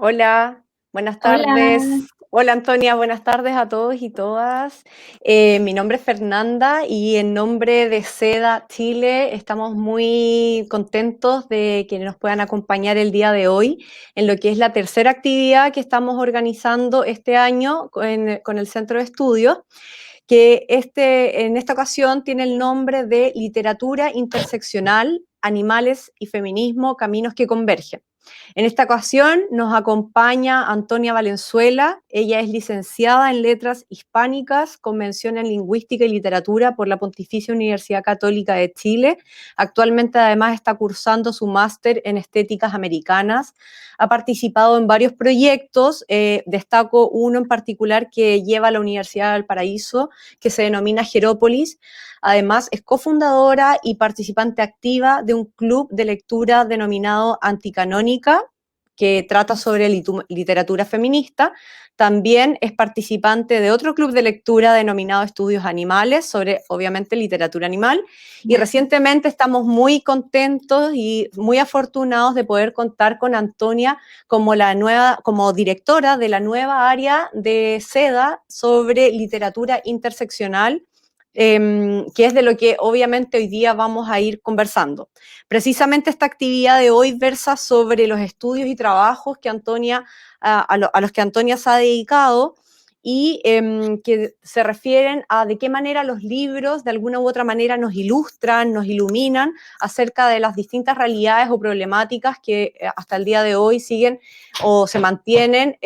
Hola, buenas Hola, tardes. Hola Antonia, buenas tardes a todos y todas. Mi nombre es Fernanda y en nombre de SEDA Chile estamos muy contentos de que nos puedan acompañar el día de hoy en lo que es la tercera actividad que estamos organizando este año con el Centro de Estudios, que en esta ocasión tiene el nombre de Literatura Interseccional, Animales y Feminismo, Caminos que Convergen. En esta ocasión nos acompaña Antonia Valenzuela. Ella es licenciada en Letras Hispánicas con mención en Lingüística y Literatura por la Pontificia Universidad Católica de Chile. Actualmente además está cursando su máster en Estéticas Americanas. Ha participado en varios proyectos, destaco uno en particular que lleva a la Universidad del Paraíso, que se denomina Jerópolis. Además, es cofundadora y participante activa de un club de lectura denominado Anticanónica, que trata sobre literatura feminista. También es participante de otro club de lectura denominado Estudios Animales, sobre, obviamente, literatura animal. Y recientemente estamos muy contentos y muy afortunados de poder contar con Antonia como directora de la nueva área de SEDA sobre literatura interseccional, que es de lo que obviamente hoy día vamos a ir conversando. Precisamente esta actividad de hoy versa sobre los estudios y trabajos que a los que Antonia se ha dedicado y que se refieren a de qué manera los libros de alguna u otra manera nos ilustran, nos iluminan acerca de las distintas realidades o problemáticas que hasta el día de hoy siguen o se mantienen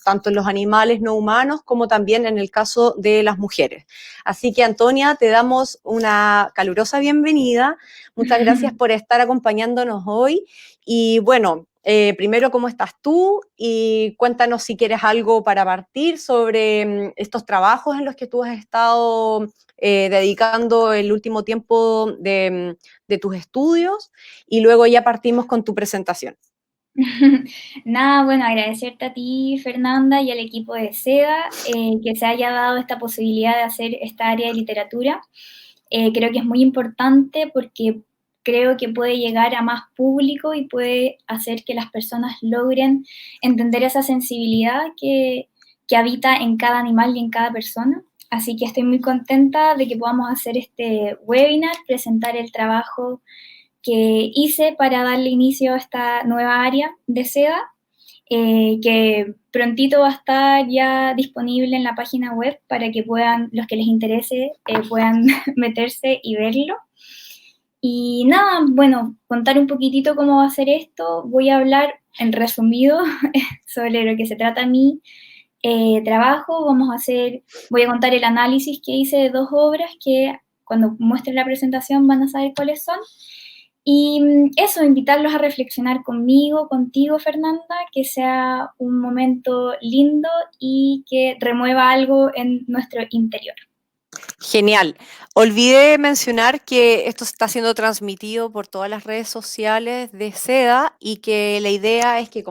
tanto en los animales no humanos como también en el caso de las mujeres. Así que, Antonia, te damos una calurosa bienvenida. Muchas gracias por estar acompañándonos hoy. Y bueno, primero, ¿cómo estás tú? Y cuéntanos si quieres algo para partir sobre estos trabajos en los que tú has estado dedicando el último tiempo de tus estudios. Y luego ya partimos con tu presentación. nada, bueno, agradecerte a ti, Fernanda, y al equipo de SEDA que se haya dado esta posibilidad de hacer esta área de literatura. Creo que es muy importante porque creo que puede llegar a más público y puede hacer que las personas logren entender esa sensibilidad que habita en cada animal y en cada persona. Así que estoy muy contenta de que podamos hacer este webinar, presentar el trabajo que hice para darle inicio a esta nueva área de SEDA, que prontito va a estar ya disponible en la página web para que puedan, los que les interese, puedan meterse y verlo. Y nada, bueno, contar un poquitito cómo va a ser esto. Voy a hablar en resumido sobre lo que se trata mi trabajo. Voy a contar el análisis que hice de dos obras que cuando muestre la presentación van a saber cuáles son. Y eso, invitarlos a reflexionar conmigo, contigo, Fernanda, que sea un momento lindo y que remueva algo en nuestro interior. Genial. Olvidé mencionar que esto se está siendo transmitido por todas las redes sociales de SEDA y que la idea es que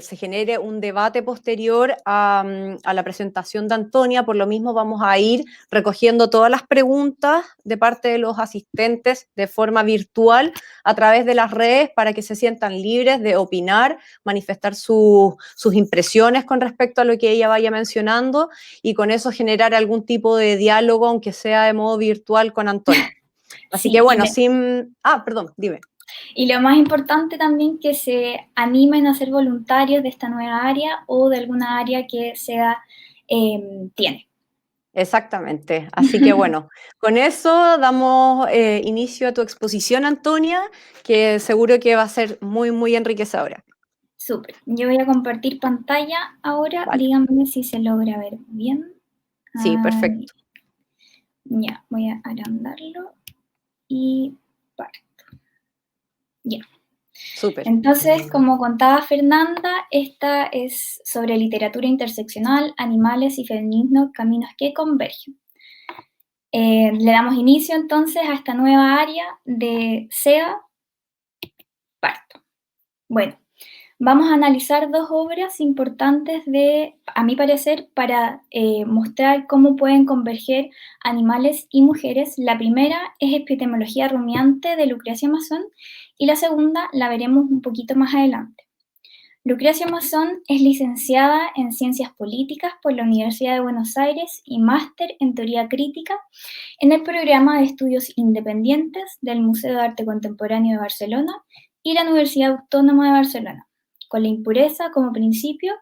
se genere un debate posterior a la presentación de Antonia. Por lo mismo vamos a ir recogiendo todas las preguntas de parte de los asistentes de forma virtual a través de las redes para que se sientan libres de opinar, manifestar sus impresiones con respecto a lo que ella vaya mencionando y con eso generar algún tipo de diálogo, aunque sea de modo virtual, con Antonia. Así que Sí, bueno, perdón, dime. y lo más importante también que se animen a ser voluntarios de esta nueva área o de alguna área que SEDA tiene. Exactamente. Así que bueno, con eso damos inicio a tu exposición, Antonia, que seguro que va a ser muy, muy enriquecedora. Súper. Yo voy a compartir pantalla ahora. Vale. Díganme si se logra ver bien. Sí, Ahí. perfecto. Ya, voy a agrandarlo y parto. Ya. Súper. Entonces, como contaba Fernanda, esta es sobre literatura interseccional, animales y feminismo, caminos que convergen. Le damos inicio entonces a esta nueva área de SEDA, parto. Bueno, vamos a analizar dos obras importantes a mi parecer, para mostrar cómo pueden converger animales y mujeres. La primera es Epistemología rumiante de Lucrecia Mazón y la segunda la veremos un poquito más adelante. Lucrecia Mazón es licenciada en Ciencias Políticas por la Universidad de Buenos Aires y máster en Teoría Crítica en el programa de Estudios Independientes del Museo de Arte Contemporáneo de Barcelona y la Universidad Autónoma de Barcelona. Con la impureza como principio,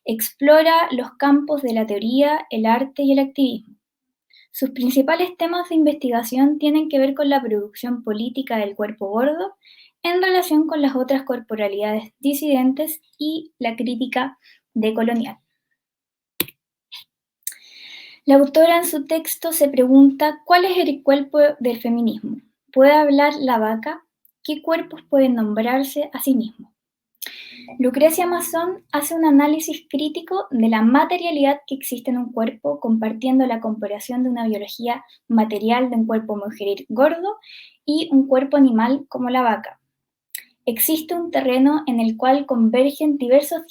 explora los campos de la teoría, el arte y el activismo. Sus principales temas de investigación tienen que ver con la producción política del cuerpo gordo en relación con las otras corporalidades disidentes y la crítica decolonial. La autora en su texto se pregunta ¿cuál es el cuerpo del feminismo? ¿Puede hablar la vaca? ¿Qué cuerpos pueden nombrarse a sí mismos? Lucrecia Mazón hace un análisis crítico de la materialidad que existe en un cuerpo, compartiendo la comparación de una biología material de un cuerpo mujeril gordo y un cuerpo animal como la vaca. Existe un terreno en el cual convergen diversos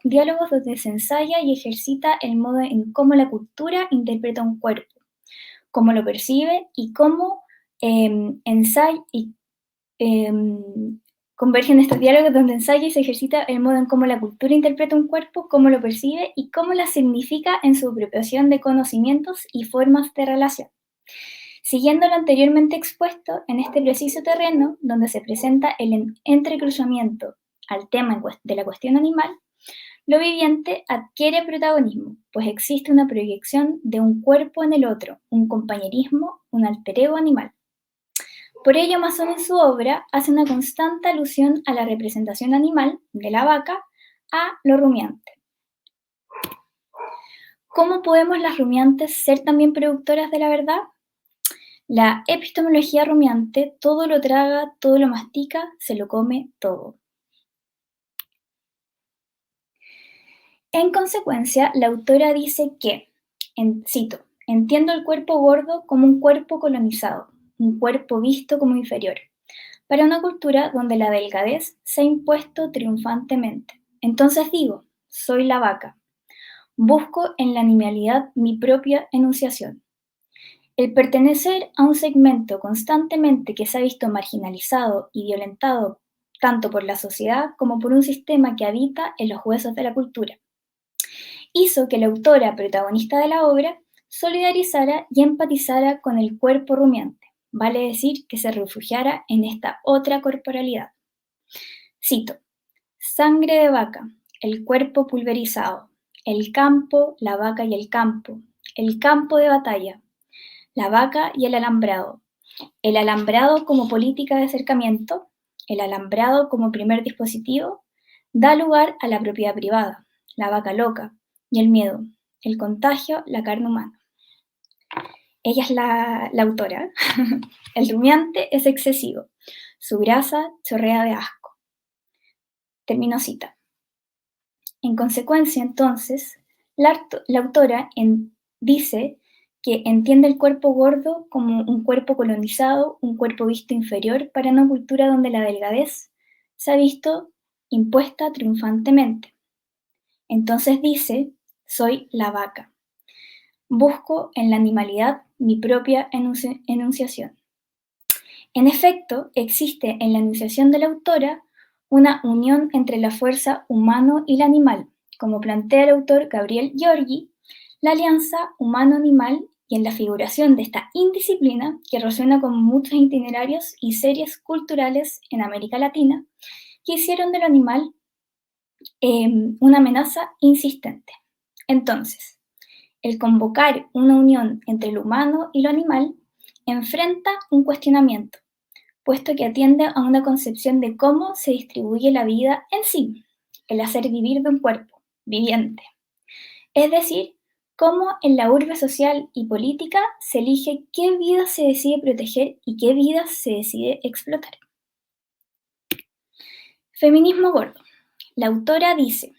diálogos donde se ensaya y ejercita el modo en cómo la cultura interpreta un cuerpo, cómo lo percibe y cómo convergen estos diálogos donde ensaya y se ejercita el modo en cómo la cultura interpreta un cuerpo, cómo lo percibe y cómo la significa en su apropiación de conocimientos y formas de relación. Siguiendo lo anteriormente expuesto, en este preciso terreno, donde se presenta el entrecruzamiento al tema de la cuestión animal, lo viviente adquiere protagonismo, pues existe una proyección de un cuerpo en el otro, un compañerismo, un alter ego animal. Por ello, Mazón en su obra hace una constante alusión a la representación animal de la vaca a lo rumiante. ¿Cómo podemos las rumiantes ser también productoras de la verdad? La epistemología rumiante todo lo traga, todo lo mastica, se lo come todo. En consecuencia, la autora dice que, cito, entiendo el cuerpo gordo como un cuerpo colonizado, un cuerpo visto como inferior, para una cultura donde la delgadez se ha impuesto triunfantemente. Entonces digo, soy la vaca. Busco en la animalidad mi propia enunciación. El pertenecer a un segmento constantemente que se ha visto marginalizado y violentado tanto por la sociedad como por un sistema que habita en los huesos de la cultura, hizo que la autora protagonista de la obra solidarizara y empatizara con el cuerpo rumiante, vale decir que se refugiara en esta otra corporalidad. Cito, sangre de vaca, el cuerpo pulverizado, el campo, la vaca y el campo de batalla, la vaca y el alambrado como política de acercamiento, el alambrado como primer dispositivo, da lugar a la propiedad privada, la vaca loca, y el miedo, el contagio, la carne humana. Ella es la autora. El rumiante es excesivo, su grasa chorrea de asco. Termino cita. En consecuencia, entonces, la autora dice que entiende el cuerpo gordo como un cuerpo colonizado, un cuerpo visto inferior para una cultura donde la delgadez se ha visto impuesta triunfantemente. Entonces dice, soy la vaca. Busco en la animalidad mi propia enunciación. En efecto, existe en la enunciación de la autora una unión entre la fuerza humano y la animal, como plantea el autor Gabriel Giorgi, la alianza humano-animal y en la figuración de esta indisciplina que resuena con muchos itinerarios y series culturales en América Latina que hicieron de lo animal una amenaza insistente. Entonces, el convocar una unión entre lo humano y lo animal enfrenta un cuestionamiento, puesto que atiende a una concepción de cómo se distribuye la vida en sí, el hacer vivir de un cuerpo viviente. Es decir, cómo en la urbe social y política se elige qué vida se decide proteger y qué vida se decide explotar. Feminismo gordo. La autora dice,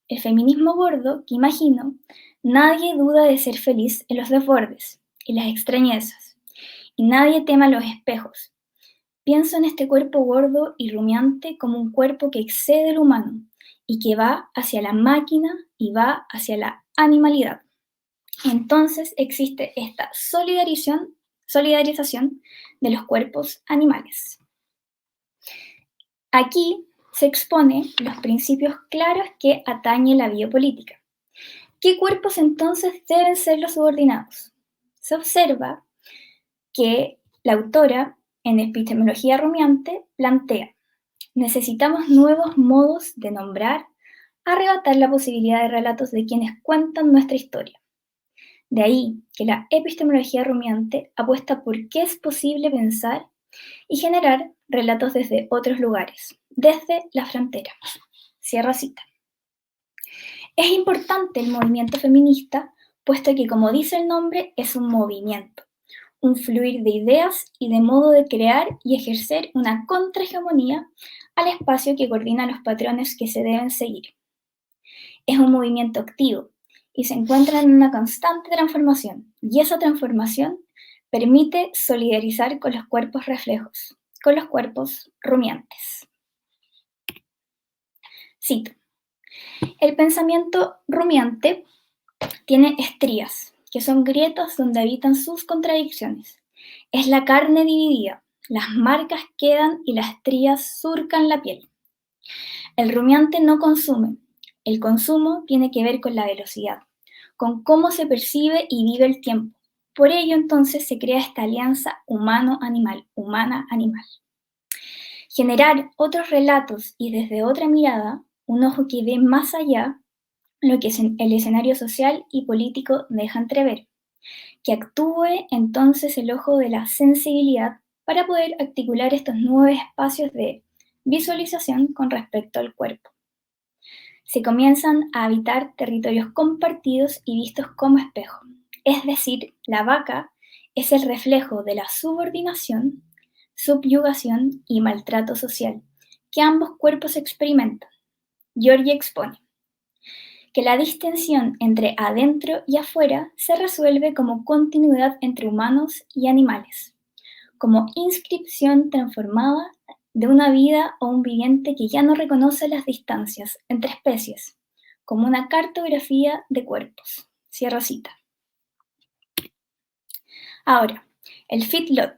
el feminismo gordo, que imagino, nadie duda de ser feliz en los desbordes y las extrañezas, y nadie tema los espejos. Pienso en este cuerpo gordo y rumiante como un cuerpo que excede lo humano y que va hacia la máquina y va hacia la animalidad. Entonces existe esta solidarización de los cuerpos animales. Aquí se expone los principios claros que atañe la biopolítica. ¿Qué cuerpos entonces deben ser los subordinados? Se observa que la autora en Epistemología Rumiante plantea: necesitamos nuevos modos de nombrar, arrebatar la posibilidad de relatos de quienes cuentan nuestra historia. De ahí que la epistemología rumiante apuesta por qué es posible pensar y generar relatos desde otros lugares, desde la frontera. Cierro cita. Es importante el movimiento feminista, puesto que, como dice el nombre, es un movimiento, un fluir de ideas y de modo de crear y ejercer una contrahegemonía al espacio que coordina los patrones que se deben seguir. Es un movimiento activo y se encuentra en una constante transformación, y esa transformación permite solidarizar con los cuerpos reflejos, con los cuerpos rumiantes. Cito: el pensamiento rumiante tiene estrías, que son grietas donde habitan sus contradicciones. Es la carne dividida, las marcas quedan y las estrías surcan la piel. El rumiante no consume. El consumo tiene que ver con la velocidad, con cómo se percibe y vive el tiempo. Por ello, entonces, se crea esta alianza humano-animal, humana-animal. Generar otros relatos y desde otra mirada, un ojo que ve más allá, lo que el escenario social y político deja entrever, que actúe entonces el ojo de la sensibilidad para poder articular estos nuevos espacios de visualización con respecto al cuerpo. Se comienzan a habitar territorios compartidos y vistos como espejo, es decir, la vaca es el reflejo de la subordinación, subyugación y maltrato social que ambos cuerpos experimentan. Giorgi expone que la distinción entre adentro y afuera se resuelve como continuidad entre humanos y animales, como inscripción transformada de una vida o un viviente que ya no reconoce las distancias entre especies, como una cartografía de cuerpos. Cierro cita. Ahora, el feedlot.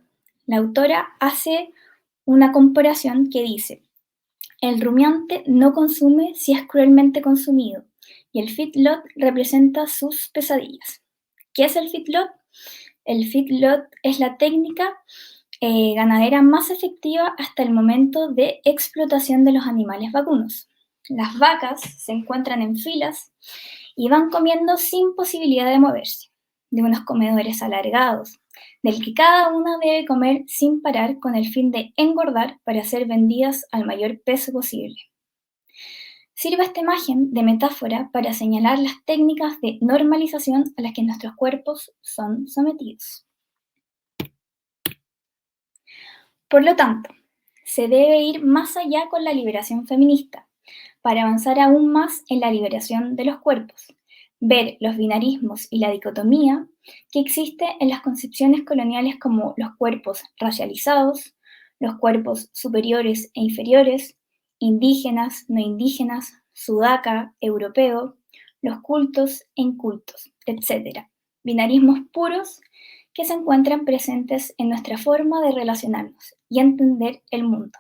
La autora hace una comparación que dice: el rumiante no consume si es cruelmente consumido, y el feedlot representa sus pesadillas. ¿Qué es el feedlot? El feedlot es la técnica ganadera más efectiva hasta el momento de explotación de los animales vacunos. Las vacas se encuentran en filas y van comiendo sin posibilidad de moverse, de unos comedores alargados, del que cada una debe comer sin parar con el fin de engordar para ser vendidas al mayor peso posible. Sirve esta imagen de metáfora para señalar las técnicas de normalización a las que nuestros cuerpos son sometidos. Por lo tanto, se debe ir más allá con la liberación feminista, para avanzar aún más en la liberación de los cuerpos, ver los binarismos y la dicotomía que existe en las concepciones coloniales como los cuerpos racializados, los cuerpos superiores e inferiores, indígenas, no indígenas, sudaca, europeo, los cultos e incultos, etc. Binarismos puros que se encuentran presentes en nuestra forma de relacionarnos y entender el mundo.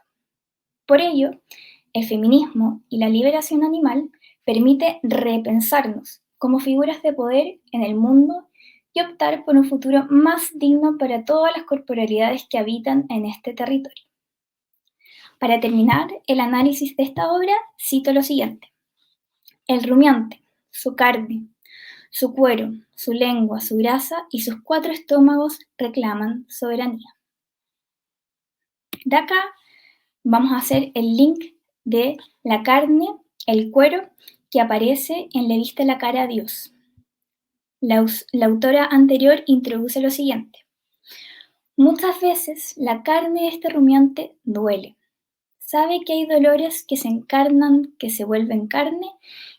Por ello, el feminismo y la liberación animal permite repensarnos como figuras de poder en el mundo y optar por un futuro más digno para todas las corporalidades que habitan en este territorio. Para terminar el análisis de esta obra, cito lo siguiente: el rumiante, su carne, su cuero, su lengua, su grasa y sus 4 estómagos reclaman soberanía. De acá vamos a hacer el link de la carne, el cuero, que aparece en Le viste la cara a Dios. La autora anterior introduce lo siguiente: muchas veces la carne de este rumiante duele. Sabe que hay dolores que se encarnan, que se vuelven carne,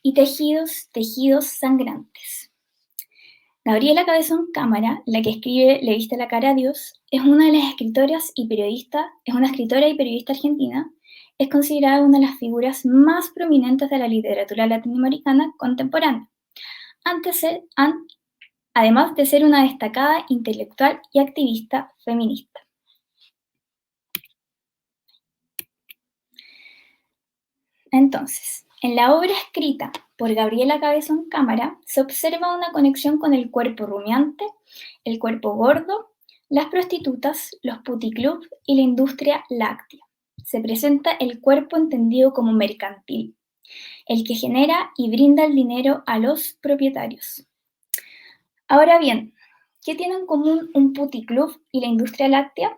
y tejidos sangrantes. Gabriela Cabezón Cámara, la que escribe Le viste la cara a Dios, es una de las escritoras y periodista, es una escritora y periodista argentina. Es considerada una de las figuras más prominentes de la literatura latinoamericana contemporánea, además de ser una destacada intelectual y activista feminista. Entonces, en la obra escrita por Gabriela Cabezón Cámara se observa una conexión con el cuerpo rumiante, el cuerpo gordo, las prostitutas, los puticlubs y la industria láctea. Se presenta el cuerpo entendido como mercantil, el que genera y brinda el dinero a los propietarios. Ahora bien, ¿qué tienen en común un puticlub y la industria láctea?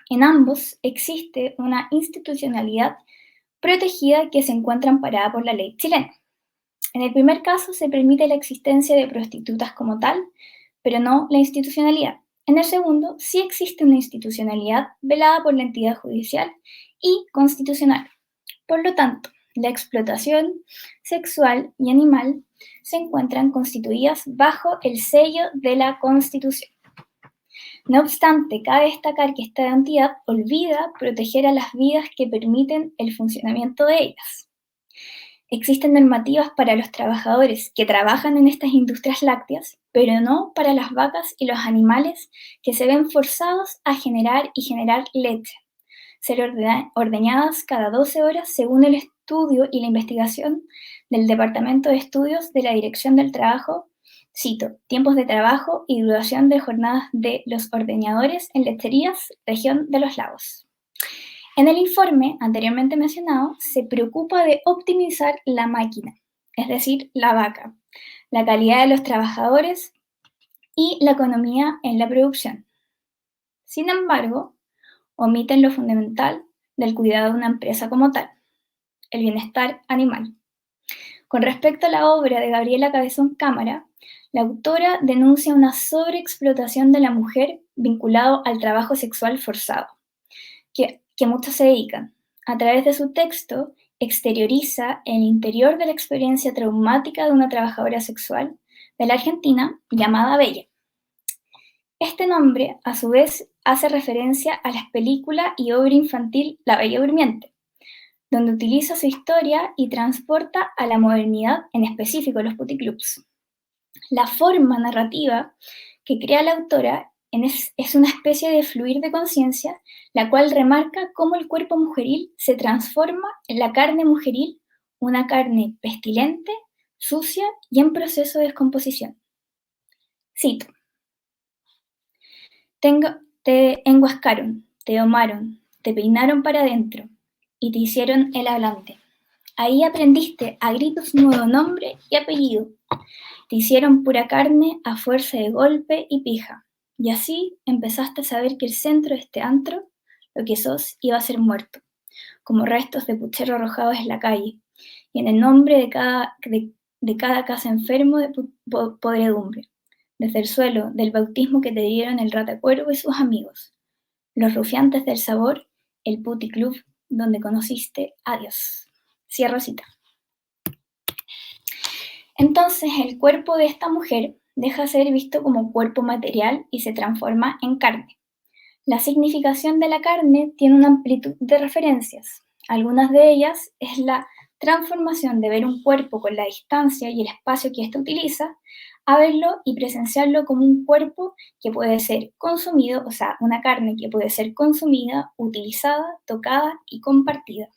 En ambos existe una institucionalidad protegida que se encuentra amparada por la ley chilena. En el primer caso se permite la existencia de prostitutas como tal, pero no la institucionalidad. En el segundo, sí existe una institucionalidad velada por la entidad judicial y constitucional. Por lo tanto, la explotación sexual y animal se encuentran constituidas bajo el sello de la Constitución. No obstante, cabe destacar que esta entidad olvida proteger a las vidas que permiten el funcionamiento de ellas. Existen normativas para los trabajadores que trabajan en estas industrias lácteas, pero no para las vacas y los animales que se ven forzados a generar y generar leche, ser ordeñadas cada 12 horas según el estudio y la investigación del Departamento de Estudios de la Dirección del Trabajo. Cito, tiempos de trabajo y duración de jornadas de los ordeñadores en lecherías, región de los lagos. En el informe anteriormente mencionado, se preocupa de optimizar la máquina, es decir, la vaca, la calidad de los trabajadores y la economía en la producción. Sin embargo, omiten lo fundamental del cuidado de una empresa como tal, el bienestar animal. Con respecto a la obra de Gabriela Cabezón Cámara, la autora denuncia una sobreexplotación de la mujer vinculado al trabajo sexual forzado, que muchos se dedican. A través de su texto, exterioriza el interior de la experiencia traumática de una trabajadora sexual de la Argentina llamada Bella. Este nombre, a su vez, hace referencia a la película y obra infantil La Bella Durmiente, donde utiliza su historia y transporta a la modernidad, en específico los puticlubs. La forma narrativa que crea la autora es una especie de fluir de conciencia, la cual remarca cómo el cuerpo mujeril se transforma en la carne mujeril, una carne pestilente, sucia y en proceso de descomposición. Cito. Te enguascaron, te domaron, te peinaron para adentro y te hicieron el hablante. Ahí aprendiste a gritos nuevo nombre y apellido. Te hicieron pura carne a fuerza de golpe y pija. Y así empezaste a saber que el centro de este antro, lo que sos, iba a ser muerto, como restos de puchero arrojados en la calle, y en el nombre de cada casa enfermo de podredumbre, desde el suelo del bautismo que te dieron el ratacuervo y sus amigos, los rufiantes del sabor, el puticlub donde conociste a Dios. Cierro cita. Entonces el cuerpo de esta mujer deja de ser visto como cuerpo material y se transforma en carne. La significación de la carne tiene una amplitud de referencias. Algunas de ellas es la transformación de ver un cuerpo con la distancia y el espacio que éste utiliza, a verlo y presenciarlo como un cuerpo que puede ser consumido, o sea, una carne que puede ser consumida, utilizada, tocada y compartida.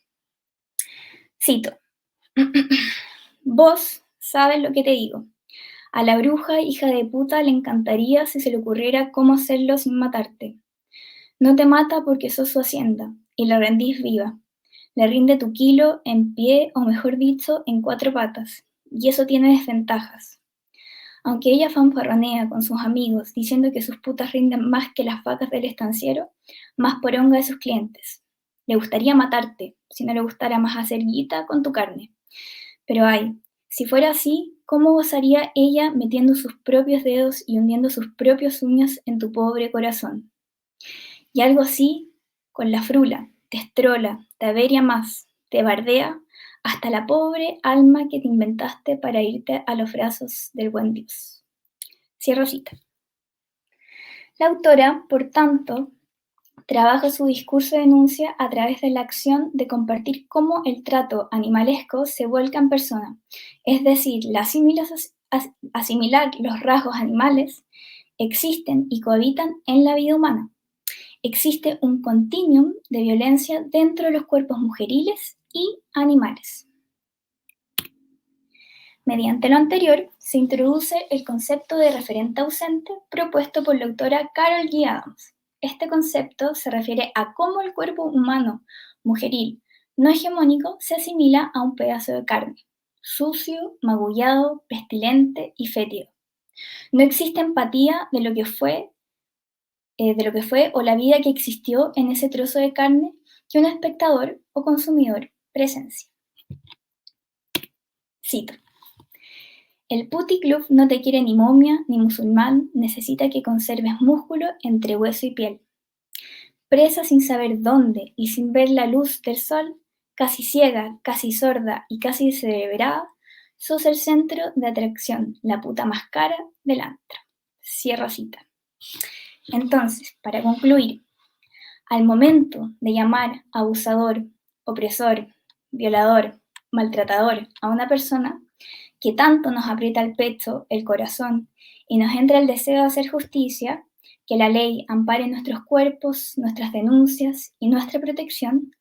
Cito. Vos sabes lo que te digo. A la bruja, hija de puta, le encantaría si se le ocurriera cómo hacerlo sin matarte. No te mata porque sos su hacienda, y la rendís viva. Le rinde tu kilo en pie, o mejor dicho, en 4 patas, y eso tiene desventajas. Aunque ella fanfarronea con sus amigos, diciendo que sus putas rinden más que las vacas del estanciero, más poronga de sus clientes. Le gustaría matarte, si no le gustara más hacer guita con tu carne. Pero ay, si fuera así, ¿cómo gozaría ella metiendo sus propios dedos y hundiendo sus propios uñas en tu pobre corazón? Y algo así, con la frula, te estrola, te averia más, te bardea, hasta la pobre alma que te inventaste para irte a los brazos del buen Dios. Cierro cita. La autora, por tanto, trabaja su discurso de denuncia a través de la acción de compartir cómo el trato animalesco se vuelca en persona, es decir, asimilar los rasgos animales existen y cohabitan en la vida humana. Existe un continuum de violencia dentro de los cuerpos mujeriles y animales. Mediante lo anterior, se introduce el concepto de referente ausente propuesto por la autora Carol G. Adams. Este concepto se refiere a cómo el cuerpo humano mujeril no hegemónico se asimila a un pedazo de carne, sucio, magullado, pestilente y fétido. No existe empatía de lo que fue o la vida que existió en ese trozo de carne que un espectador o consumidor presencia. Cito. El Putty Club no te quiere ni momia ni musulmán, necesita que conserves músculo entre hueso y piel. Presa sin saber dónde y sin ver la luz del sol, casi ciega, casi sorda y casi descerebrada, sos el centro de atracción, la puta más cara del antro. Cierro cita. Entonces, para concluir, al momento de llamar abusador, opresor, violador, maltratador a una persona que tanto nos aprieta el pecho, el corazón y nos entra el deseo de hacer justicia, que la ley ampare nuestros cuerpos, nuestras denuncias y nuestra protección,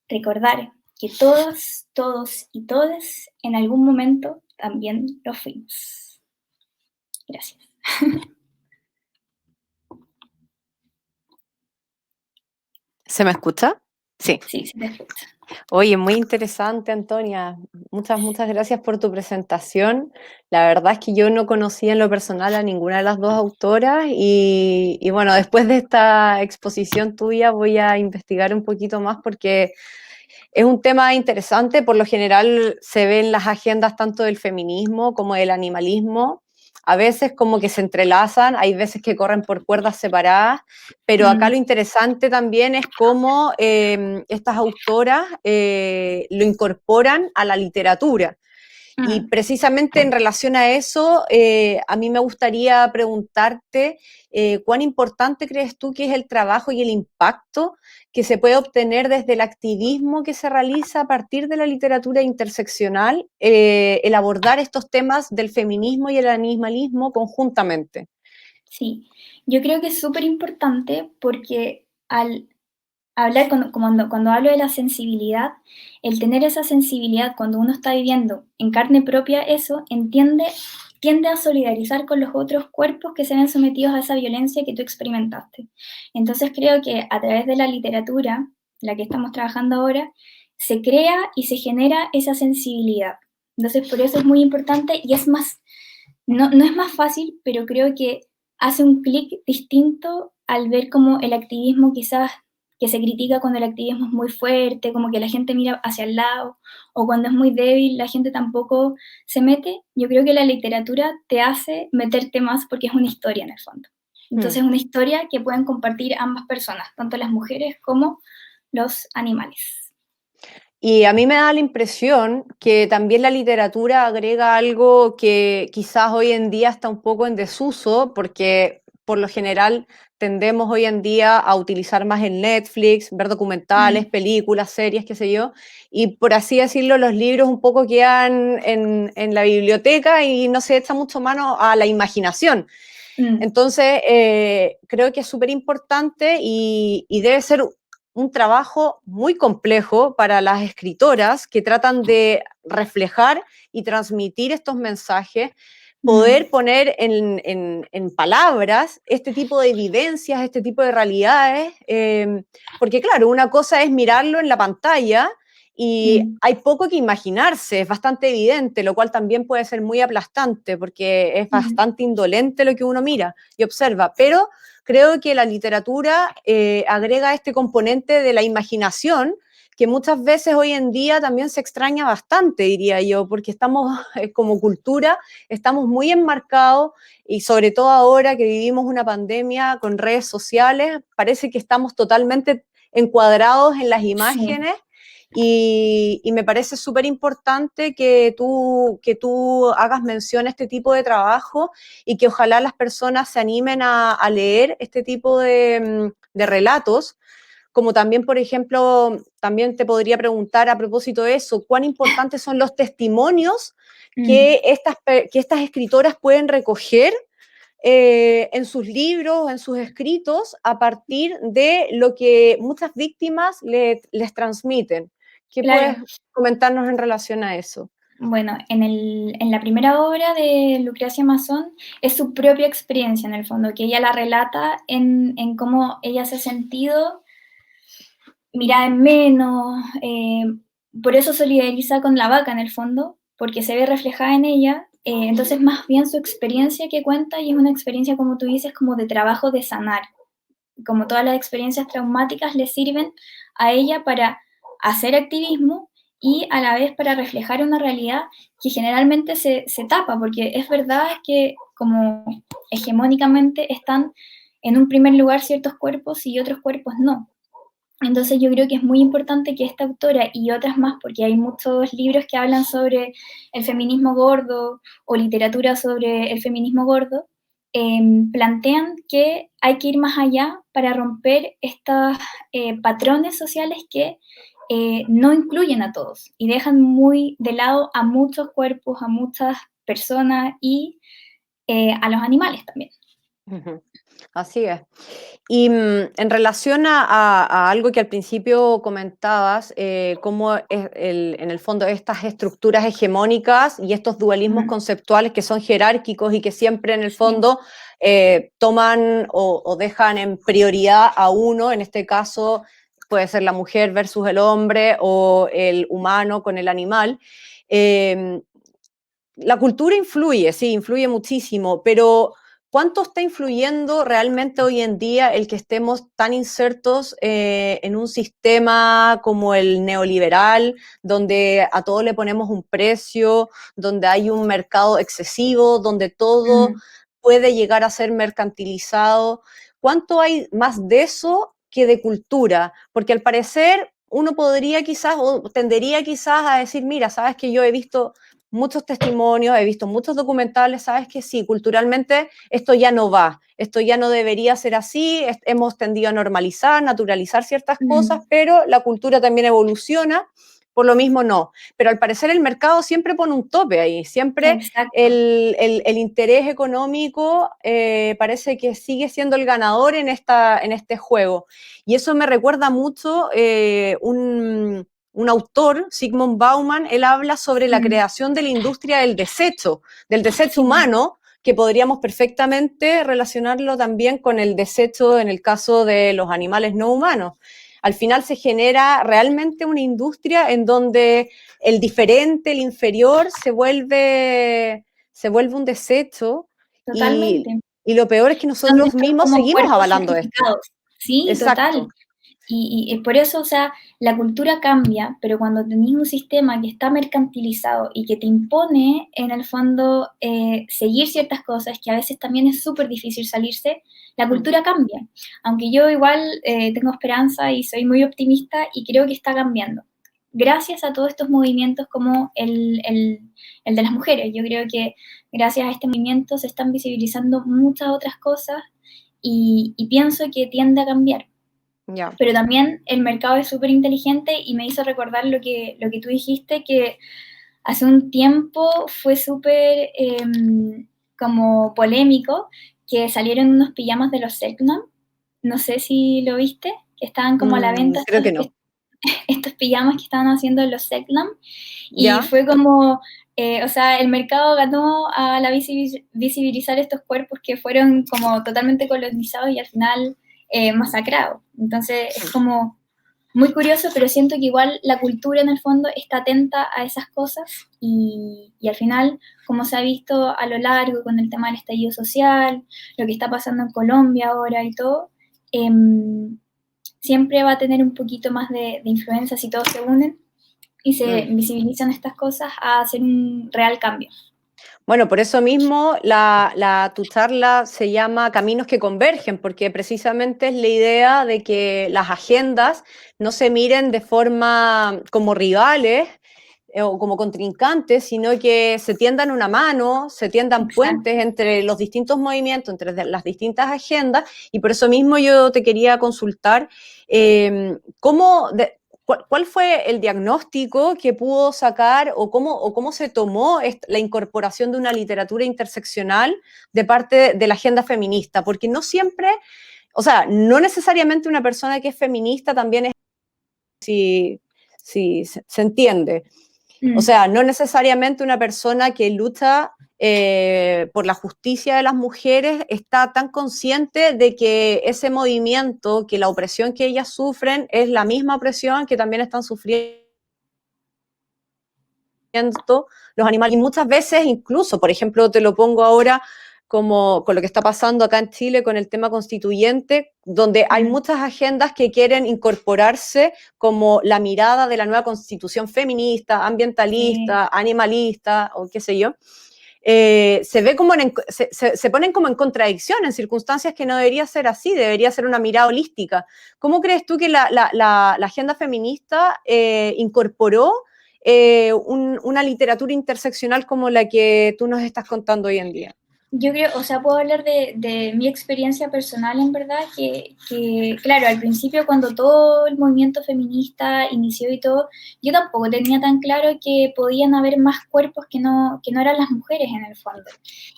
recordar que todas, todos y todes en algún momento también lo fuimos. Gracias. ¿Se me escucha? Sí. Sí, se te escucha. Oye, muy interesante, Antonia. Muchas gracias por tu presentación. La verdad es que yo no conocía en lo personal a ninguna de las dos autoras y bueno, después de esta exposición tuya voy a investigar un poquito más porque es un tema interesante. Por lo general se ve en las agendas tanto del feminismo como del animalismo. A veces como que se entrelazan, hay veces que corren por cuerdas separadas, pero acá lo interesante también es cómo estas autoras lo incorporan a la literatura. Y precisamente en relación a eso, a mí me gustaría preguntarte cuán importante crees tú que es el trabajo y el impacto que se puede obtener desde el activismo que se realiza a partir de la literatura interseccional, el abordar estos temas del feminismo y el animalismo conjuntamente. Sí, yo creo que es súper importante porque al hablar, cuando hablo de la sensibilidad, el tener esa sensibilidad cuando uno está viviendo en carne propia eso, tiende a solidarizar con los otros cuerpos que se ven sometidos a esa violencia que tú experimentaste. Entonces creo que a través de la literatura, la que estamos trabajando ahora, se crea y se genera esa sensibilidad. Entonces por eso es muy importante y es más, no es más fácil, pero creo que hace un clic distinto al ver como el activismo quizás que se critica cuando el activismo es muy fuerte, como que la gente mira hacia el lado, o cuando es muy débil, la gente tampoco se mete. Yo creo que la literatura te hace meterte más porque es una historia en el fondo. Entonces es una historia que pueden compartir ambas personas, tanto las mujeres como los animales. Y a mí me da la impresión que también la literatura agrega algo que quizás hoy en día está un poco en desuso, porque por lo general tendemos hoy en día a utilizar más el Netflix, ver documentales, películas, series, qué sé yo, y por así decirlo, los libros un poco quedan en la biblioteca y no se echa mucho mano a la imaginación. Entonces, creo que es súper importante y debe ser un trabajo muy complejo para las escritoras que tratan de reflejar y transmitir estos mensajes, poder poner en palabras este tipo de vivencias, este tipo de realidades, porque claro, una cosa es mirarlo en la pantalla y hay poco que imaginarse, es bastante evidente, lo cual también puede ser muy aplastante porque es bastante indolente lo que uno mira y observa, pero creo que la literatura agrega este componente de la imaginación que muchas veces hoy en día también se extraña bastante, diría yo, porque estamos como cultura, estamos muy enmarcados y sobre todo ahora que vivimos una pandemia con redes sociales, parece que estamos totalmente encuadrados en las imágenes. Y me parece súper importante que tú hagas mención a este tipo de trabajo y que ojalá las personas se animen a leer este tipo de relatos, como también, por ejemplo, también te podría preguntar a propósito de eso, ¿cuán importantes son los testimonios que estas escritoras pueden recoger en sus libros, en sus escritos, a partir de lo que muchas víctimas les transmiten? ¿Qué Claro. puedes comentarnos en relación a eso? Bueno, en la primera obra de Lucrecia Mazón es su propia experiencia en el fondo, que ella la relata en cómo ella se ha sentido mirada en menos, por eso solidariza con la vaca en el fondo, porque se ve reflejada en ella, entonces más bien su experiencia que cuenta y es una experiencia, como tú dices, como de trabajo de sanar, como todas las experiencias traumáticas le sirven a ella para hacer activismo y a la vez para reflejar una realidad que generalmente se tapa, porque es verdad que como hegemónicamente están en un primer lugar ciertos cuerpos y otros cuerpos no. Entonces yo creo que es muy importante que esta autora y otras más, porque hay muchos libros que hablan sobre el feminismo gordo o literatura sobre el feminismo gordo, plantean que hay que ir más allá para romper estos patrones sociales que no incluyen a todos y dejan muy de lado a muchos cuerpos, a muchas personas y a los animales también. Así es. Y en relación a algo que al principio comentabas, cómo en el fondo estas estructuras hegemónicas y estos dualismos Mm, conceptuales que son jerárquicos y que siempre en el sí. fondo toman o dejan en prioridad a uno, en este caso puede ser la mujer versus el hombre o el humano con el animal. Eh, la cultura influye, sí, influye muchísimo, pero ¿cuánto está influyendo realmente hoy en día el que estemos tan insertos en un sistema como el neoliberal, donde a todo le ponemos un precio, donde hay un mercado excesivo, donde todo Mm, puede llegar a ser mercantilizado? ¿Cuánto hay más de eso que de cultura? Porque al parecer uno podría quizás o tendería quizás a decir, mira, sabes que yo he visto muchos testimonios, he visto muchos documentales, sabes que sí, culturalmente esto ya no va, esto ya no debería ser así, hemos tendido a normalizar, naturalizar ciertas cosas, mm, pero la cultura también evoluciona, por lo mismo no. Pero al parecer el mercado siempre pone un tope ahí, siempre exacto, el interés económico parece que sigue siendo el ganador en este juego. Y eso me recuerda mucho un autor, Sigmund Bauman, él habla sobre la mm, creación de la industria del desecho sí. humano, que podríamos perfectamente relacionarlo también con el desecho en el caso de los animales no humanos. Al final se genera realmente una industria en donde el diferente, el inferior, se vuelve un desecho y, Totalmente. y lo peor es que Son nosotros estos mismos como seguimos cuerpos avalando esto. certificados. Sí, total. Exacto. Y por eso, o sea, la cultura cambia, pero cuando tenés un sistema que está mercantilizado y que te impone, en el fondo, seguir ciertas cosas, que a veces también es súper difícil salirse, la cultura cambia. Aunque yo igual tengo esperanza y soy muy optimista y creo que está cambiando. Gracias a todos estos movimientos como el de las mujeres. Yo creo que gracias a este movimiento se están visibilizando muchas otras cosas y pienso que tiende a cambiar. Ya. Pero también el mercado es súper inteligente y me hizo recordar lo que tú dijiste, que hace un tiempo fue súper como polémico que salieron unos pijamas de los Selknam, no sé si lo viste, que estaban como a la venta Creo que no. estos pijamas que estaban haciendo los Selknam y ¿Ya? fue como, o sea, el mercado ganó a la visibilizar estos cuerpos que fueron como totalmente colonizados y al final masacrados. Entonces es como muy curioso, pero siento que igual la cultura en el fondo está atenta a esas cosas y al final, como se ha visto a lo largo con el tema del estallido social, lo que está pasando en Colombia ahora y todo, siempre va a tener un poquito más de influencia si todos se unen y se Mm. visibilizan estas cosas a hacer un real cambio. Bueno, por eso mismo tu charla se llama Caminos que Convergen, porque precisamente es la idea de que las agendas no se miren de forma como rivales o como contrincantes, sino que se tiendan una mano, se tiendan puentes Exacto. entre los distintos movimientos, entre las distintas agendas, y por eso mismo yo te quería consultar cómo, ¿cuál fue el diagnóstico que pudo sacar o cómo se tomó la incorporación de una literatura interseccional de parte de la agenda feminista? Porque no siempre, o sea, no necesariamente una persona que es feminista también es, si, si se entiende. O Mm. sea, no necesariamente una persona que lucha por la justicia de las mujeres está tan consciente de que ese movimiento, que la opresión que ellas sufren es la misma opresión que también están sufriendo los animales. Y muchas veces, incluso, por ejemplo, te lo pongo ahora como con lo que está pasando acá en Chile con el tema constituyente, donde hay muchas agendas que quieren incorporarse como la mirada de la nueva constitución feminista, ambientalista, Sí. animalista, o qué sé yo. Se ve como se ponen como en contradicción en circunstancias que no debería ser así, debería ser una mirada holística. ¿Cómo crees tú que la agenda feminista incorporó una literatura interseccional como la que tú nos estás contando hoy en día? Yo creo, o sea, puedo hablar de mi experiencia personal, en verdad, claro, al principio cuando todo el movimiento feminista inició y todo, yo tampoco tenía tan claro que podían haber más cuerpos que no eran las mujeres en el fondo.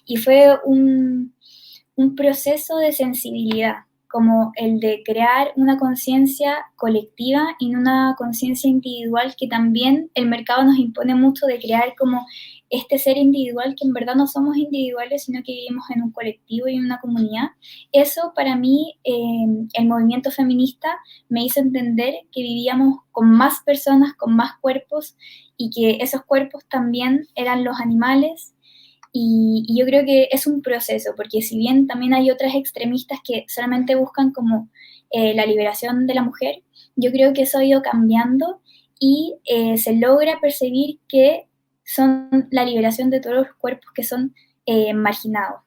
Y fue un proceso de sensibilidad, como el de crear una conciencia colectiva y no una conciencia individual que también el mercado nos impone mucho de crear como este ser individual que en verdad no somos individuales, sino que vivimos en un colectivo y en una comunidad. Eso para mí, el movimiento feminista me hizo entender que vivíamos con más personas, con más cuerpos y que esos cuerpos también eran los animales y yo creo que es un proceso, porque si bien también hay otras extremistas que solamente buscan como la liberación de la mujer, yo creo que eso ha ido cambiando y se logra percibir que son la liberación de todos los cuerpos que son marginados.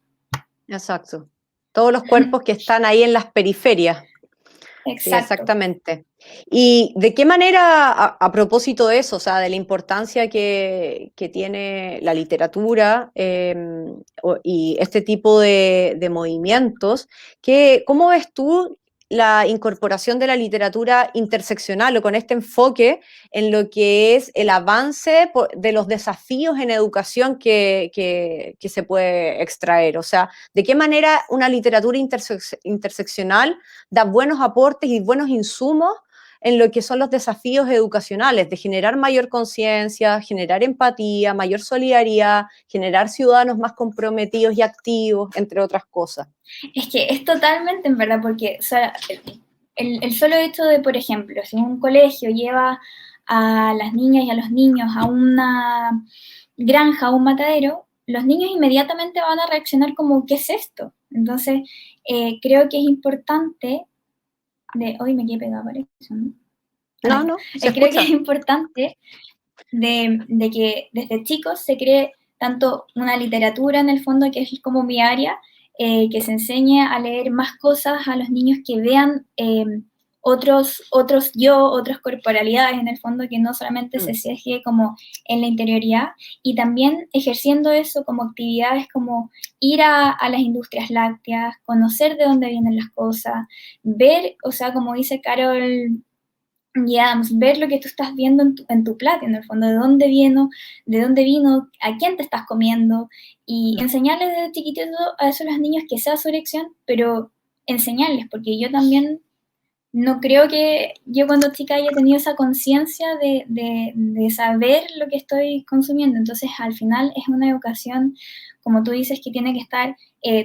Exacto. Todos los cuerpos que están ahí en las periferias. Sí, Exacto. exactamente. ¿Y de qué manera, a propósito de eso, o sea, de la importancia que tiene la literatura y este tipo de movimientos, cómo ves tú la incorporación de la literatura interseccional o con este enfoque en lo que es el avance de los desafíos en educación que se puede extraer? O sea, ¿de qué manera una literatura interseccional da buenos aportes y buenos insumos en lo que son los desafíos educacionales, de generar mayor conciencia, generar empatía, mayor solidaridad, generar ciudadanos más comprometidos y activos, entre otras cosas? Es que es totalmente en verdad, porque o sea, el solo hecho de, por ejemplo, si un colegio lleva a las niñas y a los niños a una granja, a un matadero, los niños inmediatamente van a reaccionar como, ¿qué es esto? Entonces, creo que es importante, hoy me quedé pegada por eso, ¿no? No, no, se Creo que es escucha. importante de que desde chicos se cree tanto una literatura en el fondo, que es como mi área, que se enseñe a leer más cosas a los niños, que vean otros yo, otras corporalidades en el fondo, que no solamente se sesgue como en la interioridad, y también ejerciendo eso como actividades como ir a las industrias lácteas, conocer de dónde vienen las cosas, ver, o sea, como dice Carol, ya, ver lo que tú estás viendo en tu plato, en el fondo, de dónde vino, a quién te estás comiendo, y enseñarles desde chiquititos a esos los niños que sea su elección, pero enseñarles, porque yo también no creo que yo cuando chica haya tenido esa conciencia de saber lo que estoy consumiendo. Entonces, al final es una educación, como tú dices, que tiene que estar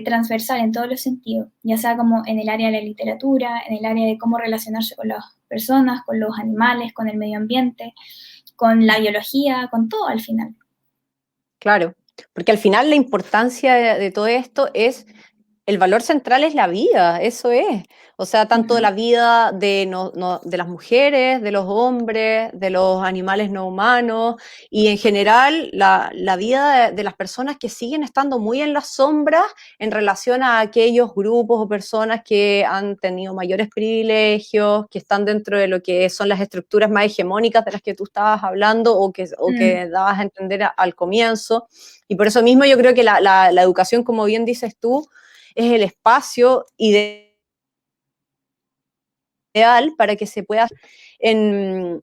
transversal en todos los sentidos, ya sea como en el área de la literatura, en el área de cómo relacionarse con las personas, con los animales, con el medio ambiente, con la biología, con todo al final. Claro, porque al final la importancia de todo esto es el valor central es la vida, eso es. O sea, tanto Ujú. la vida de las mujeres, de los hombres, de los animales no humanos y en general la vida de las personas que siguen estando muy en las sombras en relación a aquellos grupos o personas que han tenido mayores privilegios, que están dentro de lo que son las estructuras más hegemónicas de las que tú estabas hablando o Mm. que dabas a entender al comienzo. Y por eso mismo yo creo que la educación, como bien dices tú, es el espacio ideal para que se pueda en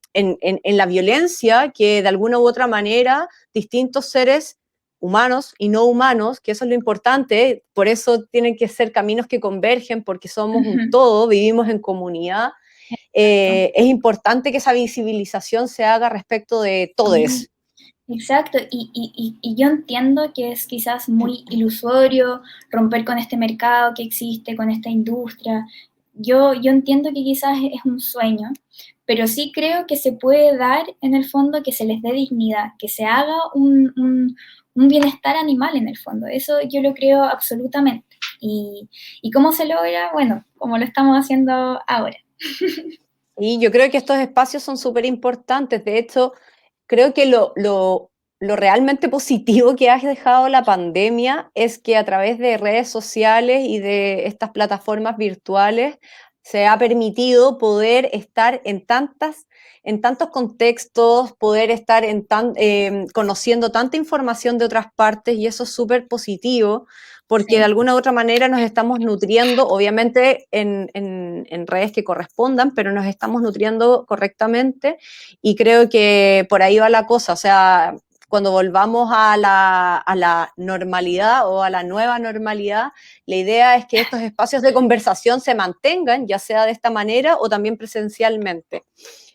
la violencia que de alguna u otra manera distintos seres humanos y no humanos, que eso es lo importante, por eso tienen que ser caminos que convergen, porque somos un Ujú. todo, vivimos en comunidad, es importante que esa visibilización se haga respecto de todo eso. Sí, exacto, y yo entiendo que es quizás muy ilusorio romper con este mercado que existe, con esta industria. Yo entiendo que quizás es un sueño, pero sí creo que se puede dar en el fondo que se les dé dignidad, que se haga un bienestar animal en el fondo. Eso yo lo creo absolutamente. ¿Y cómo se logra? Bueno, como lo estamos haciendo ahora. Y yo creo que estos espacios son súper importantes. De hecho, creo que lo realmente positivo que ha dejado la pandemia es que a través de redes sociales y de estas plataformas virtuales se ha permitido poder estar en tantos contextos, poder estar conociendo tanta información de otras partes, y eso es súper positivo porque de Sí, alguna u otra manera nos estamos nutriendo, obviamente en redes que correspondan, pero nos estamos nutriendo correctamente, y creo que por ahí va la cosa. O sea, cuando volvamos a la normalidad o a la nueva normalidad, la idea es que estos espacios de conversación se mantengan, ya sea de esta manera o también presencialmente.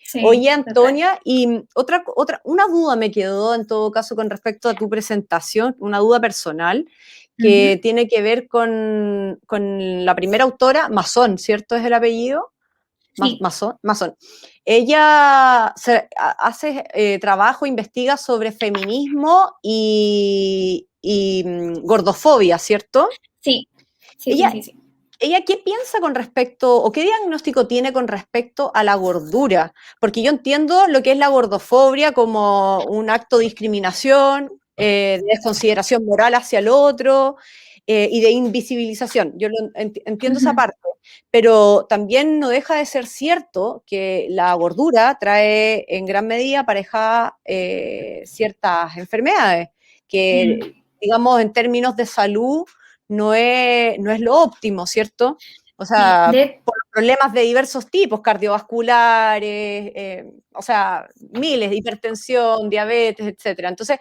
sí, Oye, total. Antonia, y una duda me quedó en todo caso con respecto a tu presentación, una duda personal, que Ujú. tiene que ver con la primera autora, Mazón, ¿cierto? ¿Es el apellido? Sí, Mazón. Ella hace trabajo, investiga sobre feminismo y gordofobia, ¿cierto? sí, sí, sí, Ella, sí, sí. ¿Ella qué piensa con respecto, o qué diagnóstico tiene con respecto a la gordura? Porque yo entiendo lo que es la gordofobia como un acto de discriminación, de desconsideración moral hacia el otro, y de invisibilización. Yo entiendo esa Ujú. parte, pero también no deja de ser cierto que la gordura trae en gran medida aparejada ciertas enfermedades que, Mm. digamos, en términos de salud no es lo óptimo, ¿cierto? O Sí, sea, por problemas de diversos tipos, cardiovasculares, o sea, miles de hipertensión, diabetes, etcétera. Entonces,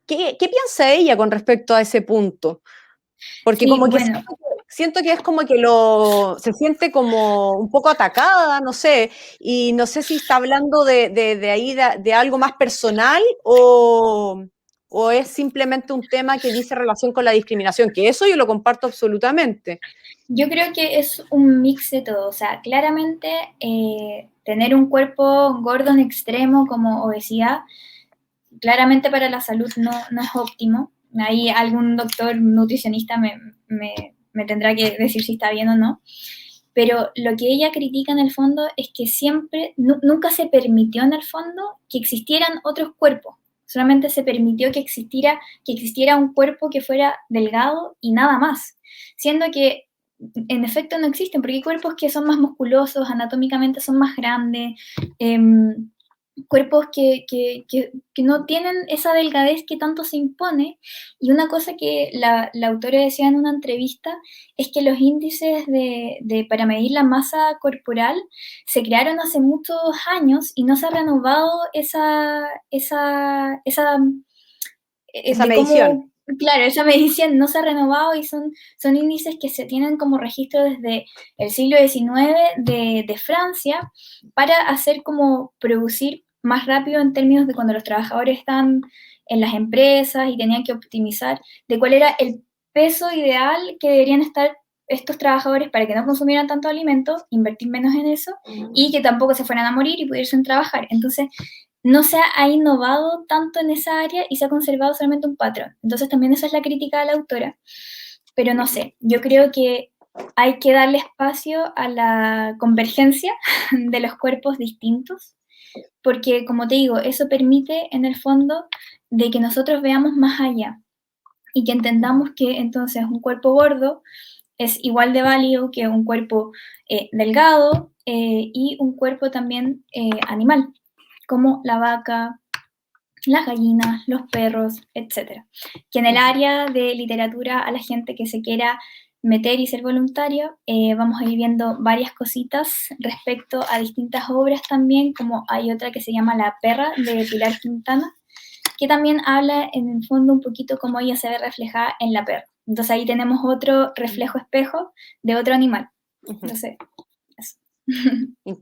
¿qué piensa ella con respecto a ese punto? Porque sí, como que bueno, siento que es como que se siente como un poco atacada, no sé, y no sé si está hablando de ahí, de algo más personal, o es simplemente un tema que dice relación con la discriminación, que eso yo lo comparto absolutamente. yo creo que es un mix de todo. O sea, claramente tener un cuerpo gordo en extremo como obesidad, claramente para la salud no es óptimo. Ahí algún doctor nutricionista me tendrá que decir si está bien o no. Pero lo que ella critica en el fondo es que siempre, nunca se permitió en el fondo que existieran otros cuerpos. Solamente se permitió que existiera un cuerpo que fuera delgado y nada más. Siendo que en efecto no existen, porque hay cuerpos que son más musculosos, anatómicamente son más grandes, eh, cuerpos que no tienen esa delgadez que tanto se impone. Y una cosa que la autora decía en una entrevista es que los índices para medir la masa corporal se crearon hace muchos años y no se ha renovado Esa de medición. cómo, claro, esa medición no se ha renovado y son índices que se tienen como registro desde el siglo XIX de Francia para hacer como producir más rápido en términos de cuando los trabajadores están en las empresas y tenían que optimizar de cuál era el peso ideal que deberían estar estos trabajadores para que no consumieran tanto alimento, invertir menos en eso y que tampoco se fueran a morir y pudiesen trabajar. Entonces, no se ha innovado tanto en esa área y se ha conservado solamente un patrón. Entonces también esa es la crítica de la autora. Pero no sé, yo creo que hay que darle espacio a la convergencia de los cuerpos distintos, porque como te digo, eso permite en el fondo de que nosotros veamos más allá y que entendamos que entonces un cuerpo gordo es igual de válido que un cuerpo delgado y un cuerpo también animal, como la vaca, las gallinas, los perros, etcétera. Que en el área de literatura a la gente que se quiera meter y ser voluntario, vamos a ir viendo varias cositas respecto a distintas obras también, como hay otra que se llama La perra de Pilar Quintana, que también habla en el fondo un poquito cómo ella se ve reflejada en la perra. Entonces ahí tenemos otro reflejo espejo de otro animal. Ujú. Entonces, eso.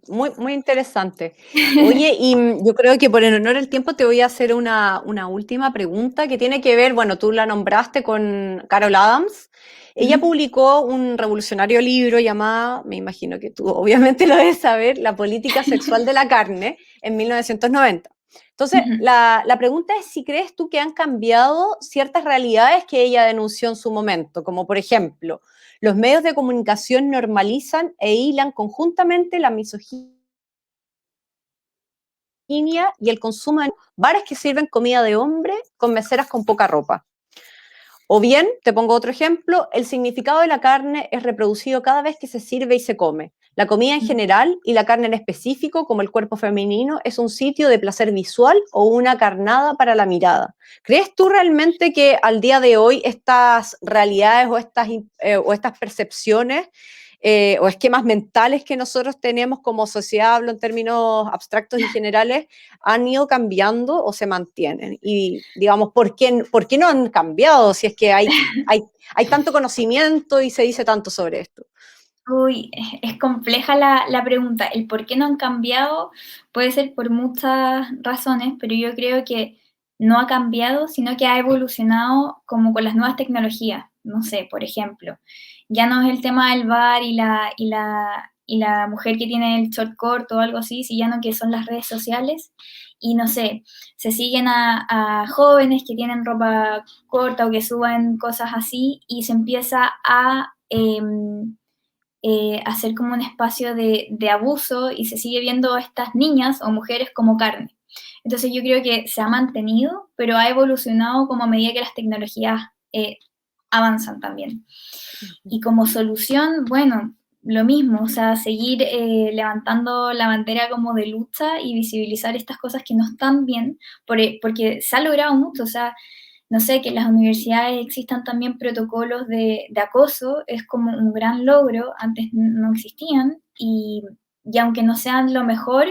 Muy, muy interesante. Oye, y yo creo que por el honor del tiempo te voy a hacer una última pregunta que tiene que ver, bueno, tú la nombraste con Carol Adams. Ella Ujú, publicó un revolucionario libro llamado, me imagino que tú obviamente lo debes saber, La política sexual de la carne, en 1990. Entonces, ujú. la pregunta es si crees tú que han cambiado ciertas realidades que ella denunció en su momento, como por ejemplo, los medios de comunicación normalizan e hilan conjuntamente la misoginia y el consumo de bares que sirven comida de hombre con meseras con poca ropa. O bien, te pongo otro ejemplo, el significado de la carne es reproducido cada vez que se sirve y se come. La comida en general y la carne en específico, como el cuerpo femenino, es un sitio de placer visual o una carnada para la mirada. ¿Crees tú realmente que al día de hoy estas realidades o estas percepciones o esquemas mentales que nosotros tenemos como sociedad, hablo en términos abstractos y generales, han ido cambiando o se mantienen? Y digamos, por qué no han cambiado si es que hay, hay tanto conocimiento y se dice tanto sobre esto? Uy, es compleja la pregunta. El por qué no han cambiado puede ser por muchas razones, pero yo creo que no ha cambiado, sino que ha evolucionado como con las nuevas tecnologías. No sé, por ejemplo, ya no es el tema del bar y la mujer que tiene el short corto o algo así, sino que son las redes sociales y no sé, se siguen a jóvenes que tienen ropa corta o que suban cosas así y se empieza a hacer como un espacio de abuso y se sigue viendo a estas niñas o mujeres como carne. Entonces yo creo que se ha mantenido, pero ha evolucionado como a medida que las tecnologías avanzan también. Y como solución, bueno, lo mismo, o sea, seguir levantando la bandera como de lucha y visibilizar estas cosas que no están bien, porque se ha logrado mucho, o sea, no sé, que en las universidades existan también protocolos de acoso, es como un gran logro, antes no existían, y aunque no sean lo mejor,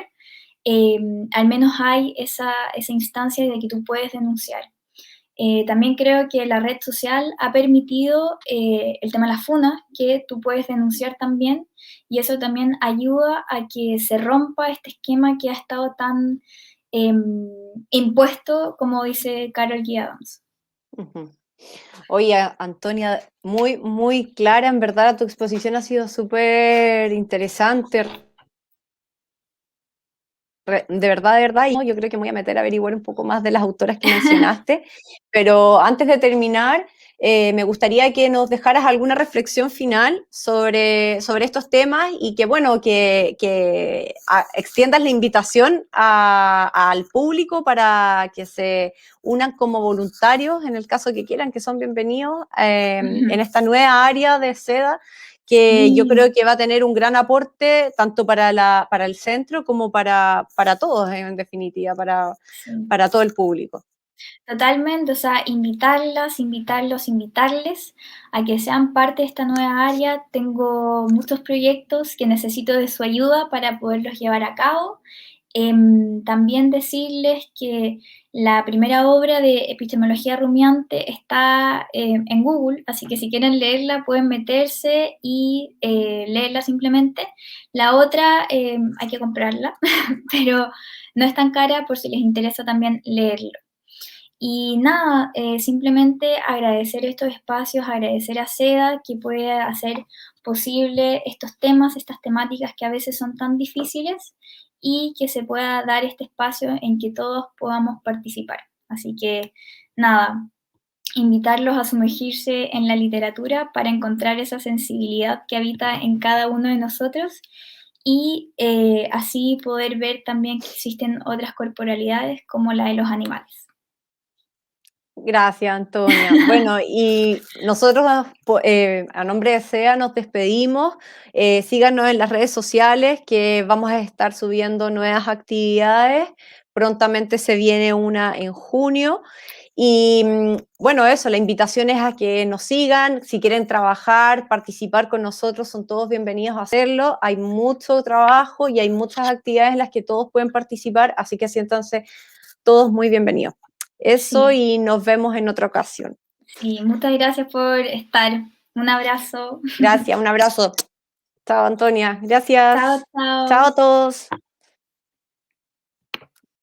eh, al menos hay esa instancia de que tú puedes denunciar. También creo que la red social ha permitido el tema de las funas, que tú puedes denunciar también, y eso también ayuda a que se rompa este esquema que ha estado tan em, impuesto, como dice Carol G. Adams. Ujú. Oye, Antonia, muy, muy clara, en verdad, tu exposición ha sido súper interesante, de verdad, y yo creo que me voy a meter a averiguar un poco más de las autoras que mencionaste, pero antes de terminar, me gustaría que nos dejaras alguna reflexión final sobre estos temas y que, bueno, extiendas la invitación al público para que se unan como voluntarios, en el caso que quieran, que son bienvenidos en esta nueva área de seda que yo Sí, creo que va a tener un gran aporte tanto para el centro como para todos, en definitiva, sí. para todo el público. Totalmente, o sea, invitarlas, invitarlos, invitarles a que sean parte de esta nueva área. Tengo muchos proyectos que necesito de su ayuda para poderlos llevar a cabo. También decirles que la primera obra de epistemología rumiante está en Google, así que si quieren leerla pueden meterse y leerla simplemente. La otra hay que comprarla, pero no es tan cara por si les interesa también leerlo. Y nada, simplemente agradecer estos espacios, agradecer a SEDA que puede hacer posible estos temas, estas temáticas que a veces son tan difíciles y que se pueda dar este espacio en que todos podamos participar. Así que nada, invitarlos a sumergirse en la literatura para encontrar esa sensibilidad que habita en cada uno de nosotros y así poder ver también que existen otras corporalidades como la de los animales. Gracias, Antonia. Bueno, y nosotros a nombre de SEA nos despedimos. Síganos en las redes sociales que vamos a estar subiendo nuevas actividades. Prontamente se viene una en junio. Y bueno, eso, la invitación es a que nos sigan. Si quieren trabajar, participar con nosotros, son todos bienvenidos a hacerlo. Hay mucho trabajo y hay muchas actividades en las que todos pueden participar, así que siéntanse todos muy bienvenidos. Eso Sí. y nos vemos en otra ocasión. Sí, muchas gracias por estar. Un abrazo. Gracias, un abrazo. Chao, Antonia. Chao, Gracias. Chao chao. a todos.